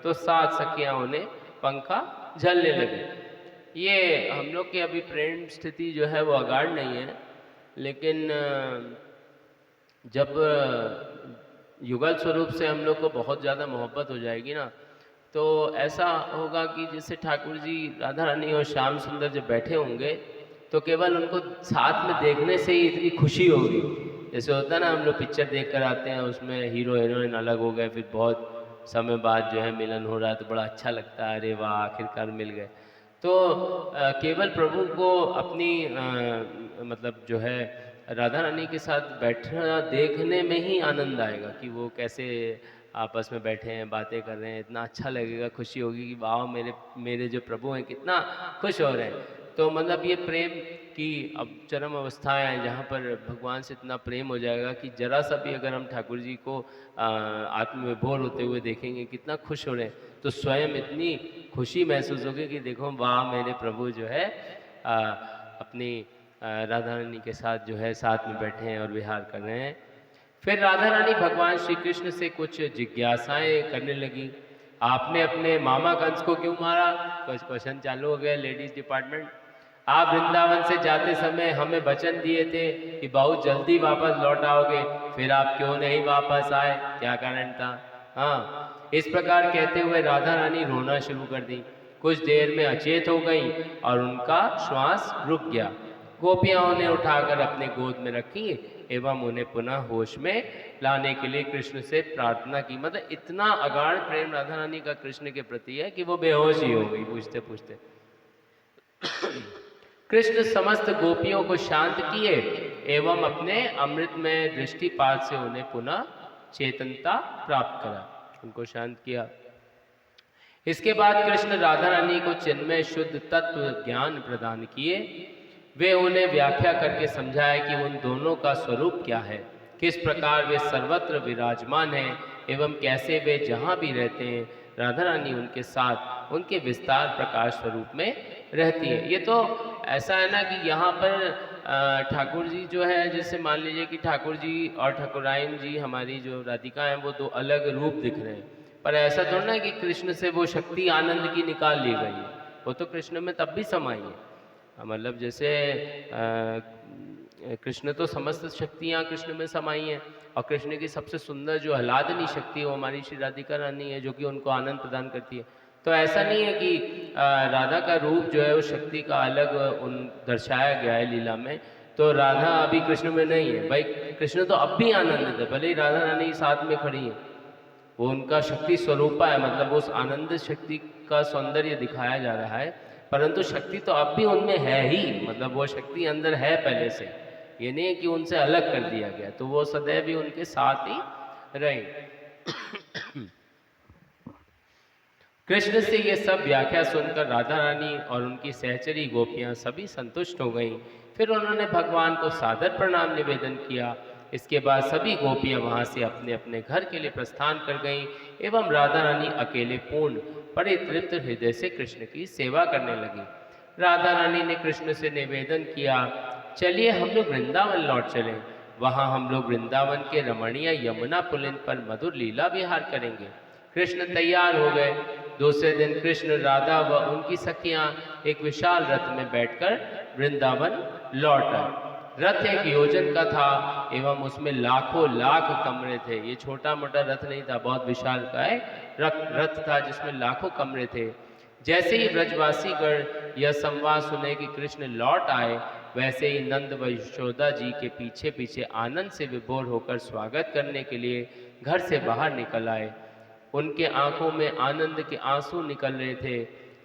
तो 7 सखियाँ उन्हें पंखा झलने लगी। ये हम लोग की अभी प्रेम स्थिति जो है वो अगाढ़ नहीं है, लेकिन जब युगल स्वरूप से हम लोग को बहुत ज़्यादा मोहब्बत हो जाएगी ना, तो ऐसा होगा कि जैसे ठाकुर जी, राधा रानी और श्याम सुंदर जब बैठे होंगे, तो केवल उनको साथ में देखने से ही इतनी खुशी होगी। जैसे होता है ना, हम लोग पिक्चर देख कर आते हैं, उसमें हीरो हीरोइन अलग हो गए, फिर बहुत समय बाद जो है मिलन हो रहा है तो बड़ा अच्छा लगता है, अरे वाह आखिरकार मिल गए। तो केवल प्रभु को अपनी मतलब जो है राधा रानी के साथ बैठना देखने में ही आनंद आएगा कि वो कैसे आपस में बैठे हैं, बातें कर रहे हैं, इतना अच्छा लगेगा, खुशी होगी कि वाह मेरे मेरे जो प्रभु हैं कितना खुश हो रहे हैं। तो मतलब ये प्रेम की अब चरम अवस्थाएं हैं जहाँ पर भगवान से इतना प्रेम हो जाएगा कि जरा सा भी अगर हम ठाकुर जी को आत्मविभोर होते हुए देखेंगे, कितना खुश हो रहे हैं, तो स्वयं इतनी खुशी महसूस होगी कि देखो वाह मेरे प्रभु जो है अपनी राधा रानी के साथ जो है साथ में बैठे हैं और विहार कर रहे हैं। फिर राधा रानी भगवान श्री कृष्ण से कुछ जिज्ञासाएं करने लगी। आपने अपने मामा कंस को क्यों मारा? कुछ क्वेश्चन चालू हो गया लेडीज डिपार्टमेंट। आप वृंदावन से जाते समय हमें वचन दिए थे कि बहुत जल्दी वापस लौट आओगे, फिर आप क्यों नहीं वापस आए? क्या कारण था? हाँ, इस प्रकार कहते हुए राधा रानी रोना शुरू कर दी। कुछ देर में अचेत हो गई और उनका श्वास रुक गया। गोपियां उन्हें उठाकर अपने गोद में रखी एवं उन्हें पुनः होश में लाने के लिए कृष्ण से प्रार्थना की। मतलब इतना अगाढ़ प्रेम राधा रानी का कृष्ण के प्रति है कि वो बेहोश ही हो गई पूछते पूछते। कृष्ण समस्त गोपियों को शांत किए एवं अपने अमृतमय दृष्टिपात से उन्हें पुनः चेतनता प्राप्त करा, उनको शांत किया। इसके बाद कृष्ण राधा रानी को चिन्मय शुद्ध तत्व ज्ञान प्रदान किए। वे उन्हें व्याख्या करके समझाए कि उन दोनों का स्वरूप क्या है, किस प्रकार वे सर्वत्र विराजमान हैं एवं कैसे वे जहाँ भी रहते हैं राधा रानी उनके साथ उनके विस्तार प्रकाश स्वरूप में रहती है। ये तो ऐसा है ना कि यहाँ पर ठाकुर जी जो है, जैसे मान लीजिए कि ठाकुर जी और ठाकुराइन जी हमारी जो राधिका हैं वो दो अलग रूप दिख रहे हैं, पर ऐसा थोड़ा ना कि कृष्ण से वो शक्ति आनंद की निकाल ली गई है, वो तो कृष्ण में तब भी समाई है। मतलब जैसे कृष्ण तो समस्त शक्तियाँ कृष्ण में समाई हैं, और कृष्ण की सबसे सुंदर जो आह्लादनी शक्ति है वो हमारी श्री राधिका रानी है, जो कि उनको आनंद प्रदान करती है। तो ऐसा नहीं है कि राधा का रूप जो है उस शक्ति का अलग उन दर्शाया गया है लीला में, तो राधा अभी कृष्ण में नहीं है। भाई कृष्ण तो अब भी आनंदित है, भले ही राधा रानी साथ में खड़ी है, वो उनका शक्ति स्वरूपा है, मतलब उस आनंद शक्ति का सौंदर्य दिखाया जा रहा है, परंतु शक्ति तो अब भी उनमें है ही, मतलब वो शक्ति अंदर है पहले से, ये नहीं कि उनसे अलग कर दिया गया, तो वो सदैव ही उनके साथ ही रहे। कृष्ण से ये सब व्याख्या सुनकर राधा रानी और उनकी सहचरी गोपियां सभी संतुष्ट हो गईं। फिर उन्होंने भगवान को सादर प्रणाम निवेदन किया। इसके बाद सभी गोपियां वहां से अपने अपने घर के लिए प्रस्थान कर गईं एवं राधा रानी अकेले पूर्ण परितृप्त हृदय से कृष्ण की सेवा करने लगी। राधा रानी ने कृष्ण से निवेदन किया, चलिए हम लोग वृंदावन लौट चलें, वहां हम लोग वृंदावन के रमणीय यमुना पुलिन पर मधुर लीला विहार करेंगे। कृष्ण तैयार हो गए। दूसरे दिन कृष्ण, राधा व उनकी सखियां एक विशाल रथ में बैठकर वृंदावन लौट आए। रथ एक योजन का था एवं उसमें लाखों लाख कमरे थे। ये छोटा मोटा रथ नहीं था, बहुत विशाल का है रथ था जिसमें लाखों कमरे थे। जैसे ही ब्रजवासी गण यह संवाद सुने कि कृष्ण लौट आए, वैसे ही नंद व यशोदा जी के पीछे पीछे आनंद से विभोर होकर स्वागत करने के लिए घर से बाहर निकल आए। उनके आंखों में आनंद के आंसू निकल रहे थे।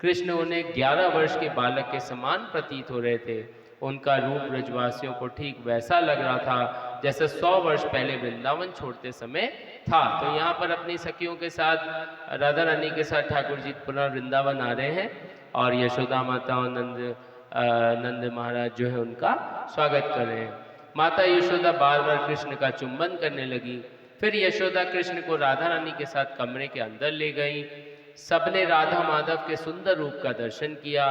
कृष्ण उन्हें 11 वर्ष के बालक के समान प्रतीत हो रहे थे। उनका रूप ब्रजवासियों को ठीक वैसा लग रहा था जैसे 100 वर्ष पहले वृंदावन छोड़ते समय था। तो यहाँ पर अपनी सखियों के साथ, राधा रानी के साथ ठाकुर जी पुनः वृंदावन आ रहे हैं और यशोदा माता और नंद महाराज जो है उनका स्वागत कर रहे हैं। माता यशोदा बार बार कृष्ण का चुंबन करने लगी। फिर यशोदा कृष्ण को राधा रानी के साथ कमरे के अंदर ले गई। सबने राधा माधव के सुंदर रूप का दर्शन किया।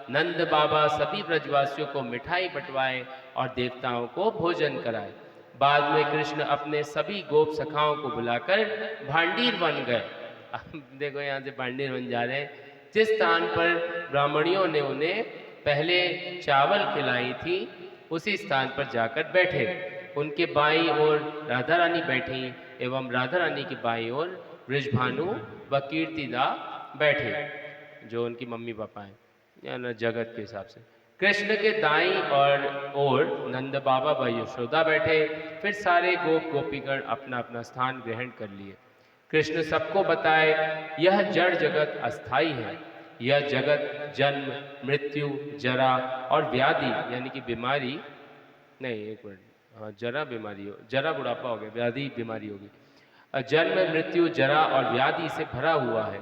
नंद बाबा सभी ब्रजवासियों को मिठाई बंटवाए और देवताओं को भोजन कराए। बाद में कृष्ण अपने सभी गोप सखाओं को बुलाकर भांडीर बन गए अब देखो यहाँ से पांडियन बन जा रहे हैं। जिस स्थान पर ब्राह्मणियों ने उन्हें पहले चावल खिलाई थी उसी स्थान पर जाकर बैठे। उनके बाईं ओर राधा रानी बैठी एवं राधा रानी की बाईं ओर वृषभानु व कीर्तिदा बैठे, जो उनकी मम्मी पापा हैं या न जगत के हिसाब से। कृष्ण के दाईं और ओर नंद बाबा व यशोदा बैठे। फिर सारे गोप गोपीगण अपना अपना स्थान ग्रहण कर लिए। कृष्ण सबको बताए, यह जड़ जगत अस्थाई है। यह जगत जन्म, मृत्यु, जरा और व्याधि यानी कि बीमारी नहीं, एक मिनट, हाँ जरा बीमारी हो, जरा बुढ़ापा हो गया, व्याधि बीमारी होगी। जन्म, मृत्यु, जरा और व्याधि से भरा हुआ है।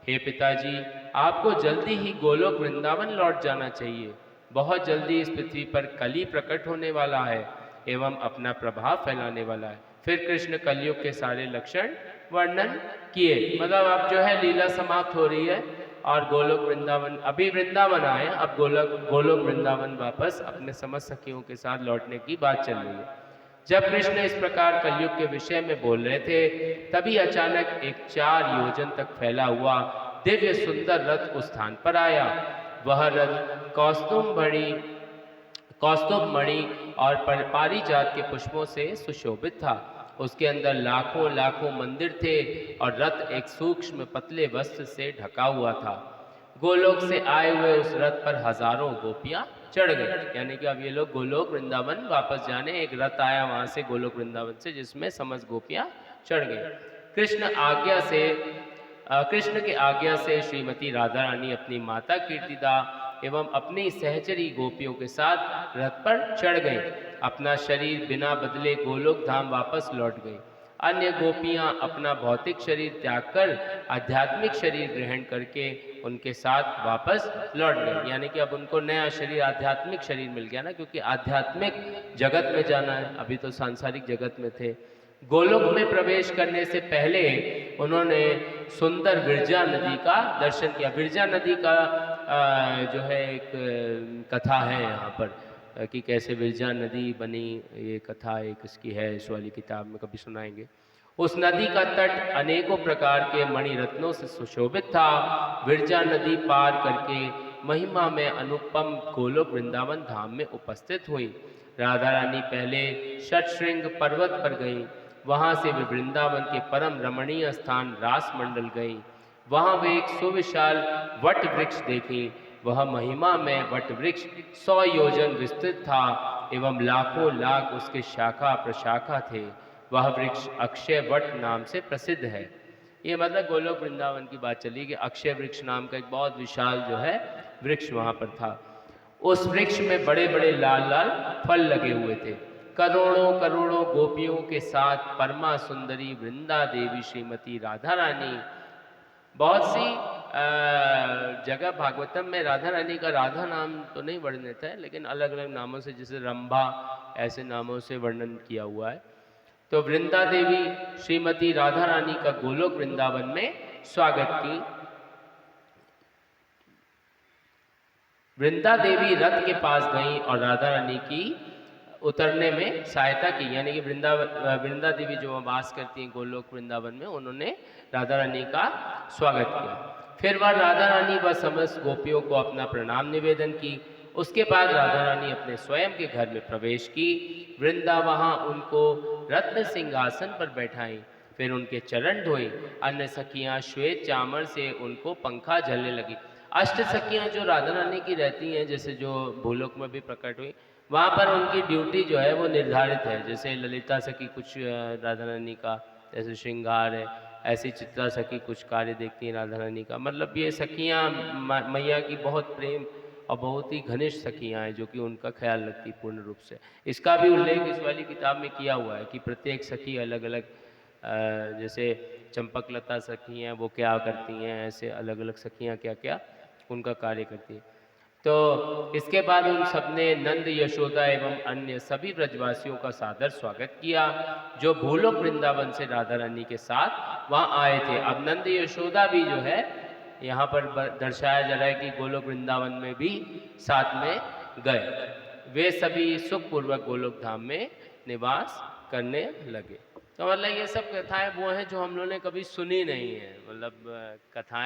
हे पिताजी, आपको जल्दी ही गोलोक वृंदावन लौट जाना चाहिए। बहुत जल्दी इस पृथ्वी पर कली प्रकट होने वाला है एवं अपना प्रभाव फैलाने वाला है। फिर कृष्ण कलयुग के सारे लक्षण वर्णन किए। मतलब अब जो है लीला समाप्त हो रही है और गोलोक वृंदावन, अभी वृंदावन आए, अब गोलोक वृंदावन वापस अपने समस्त सखियों के साथ लौटने की बात चल रही है। जब कृष्ण इस प्रकार कलयुग के विषय में बोल रहे थे, तभी अचानक एक 4 योजन तक फैला हुआ दिव्य सुंदर रथ उस स्थान पर आया। वह रथ कौस्तुभ मणि और पारिजात के पुष्पों से सुशोभित था। उसके अंदर लाखों लाखों मंदिर थे और रथ एक सूक्ष्म पतले वस्त्र से ढका हुआ था। गोलोक से आए हुए उस रथ पर हजारों गोपियां चढ़ गई। यानी कि अब ये लोग गोलोक वृंदावन वापस जाने, एक रथ आया वहां से गोलोक वृंदावन से, जिसमें समस्त गोपियां चढ़ गई। कृष्ण के आज्ञा से श्रीमती राधा रानी अपनी माता कीर्तिदा एवं अपनी सहचरी गोपियों के साथ रथ पर चढ़ गई। अपना शरीर बिना बदले गोलोक धाम वापस लौट गई। अन्य गोपियां अपना भौतिक शरीर त्याग कर आध्यात्मिक शरीर ग्रहण करके उनके साथ वापस लौट गए। यानी कि अब उनको नया शरीर, आध्यात्मिक शरीर मिल गया ना, क्योंकि आध्यात्मिक जगत में जाना है, अभी तो सांसारिक जगत में थे। गोलोक में प्रवेश करने से पहले उन्होंने सुंदर विरजा नदी का दर्शन किया। विरजा नदी का जो है एक कथा है यहाँ पर कि कैसे विरजा नदी बनी, ये कथा एक इसकी है, इस वाली किताब में कभी सुनाएंगे। उस नदी का तट अनेकों प्रकार के मणिरत्नों से सुशोभित था। विरजा नदी पार करके महिमा में अनुपम गोलोक वृंदावन धाम में उपस्थित हुई। राधा रानी पहले षटश्रृंग पर्वत पर गईं। वहां से वे वृंदावन के परम रमणीय स्थान रास मंडल गईं। वहां वे एक सुविशाल वट वृक्ष देखी। वह महिमा में वट वृक्ष 100 योजन विस्तृत था एवं लाखों लाख उसके शाखा प्रशाखा थे। वह वृक्ष अक्षय वट नाम से प्रसिद्ध है। ये मतलब गोलोक वृंदावन की बात चली कि अक्षय वृक्ष नाम का एक बहुत विशाल जो है वृक्ष वहां पर था। उस वृक्ष में बड़े बड़े लाल लाल फल लगे हुए थे। करोड़ों करोड़ों गोपियों के साथ परमा सुंदरी वृंदा देवी श्रीमती राधा रानी, बहुत सी जगह भागवतम में राधा रानी का राधा नाम तो नहीं वर्णित है, लेकिन अलग अलग नामों से, जैसे रंभा ऐसे नामों से वर्णन किया हुआ है। तो वृंदा देवी श्रीमती राधा रानी का गोलोक वृंदावन में स्वागत की। वृंदा देवी रथ के पास गई और राधा रानी की उतरने में सहायता की। यानी कि वृंदा देवी जो वास करती हैं गोलोक वृंदावन में, उन्होंने राधा रानी का स्वागत किया। फिर वह राधा रानी व समस्त गोपियों को अपना प्रणाम निवेदन की। उसके बाद राधा रानी अपने स्वयं के घर में प्रवेश की। वृंदा वहां उनको रत्न सिंहासन पर बैठाई, फिर उनके चरण धोई। अन्य सखियां श्वेत चामर से उनको पंखा झलने लगी। अष्ट सखियां जो राधा रानी की रहती हैं, जैसे जो भूलोक में भी प्रकट हुई, वहाँ पर उनकी ड्यूटी जो है वो निर्धारित है। जैसे ललिता सखी कुछ राधा रानी का जैसे श्रृंगार है, ऐसी चित्रा सखी कुछ कार्य देखती हैं राधा रानी का। मतलब ये सखियाँ मैया की बहुत प्रेम और बहुत ही घनिष्ठ सखियाँ हैं जो कि उनका ख्याल रखती पूर्ण रूप से। इसका भी उल्लेख इस वाली किताब में किया हुआ है कि प्रत्येक सखी अलग अलग, जैसे चंपक लता सखी हैं वो क्या करती हैं, ऐसे अलग अलग सखियाँ क्या क्या उनका कार्य करती हैं। तो इसके बाद उन सबने नंद, यशोदा एवं अन्य सभी ब्रजवासियों का सादर स्वागत किया जो भूलोक वृंदावन से राधा रानी के साथ वहाँ आए थे। अब नंद यशोदा भी जो है यहाँ पर दर्शाया जा रहा है कि गोलोक वृंदावन में भी साथ में गए। वे सभी सुखपूर्वक गोलोक धाम में निवास करने लगे। तो मतलब ये सब कथाएं वो हैं जो हम लोगों ने कभी सुनी नहीं है, मतलब कथाएं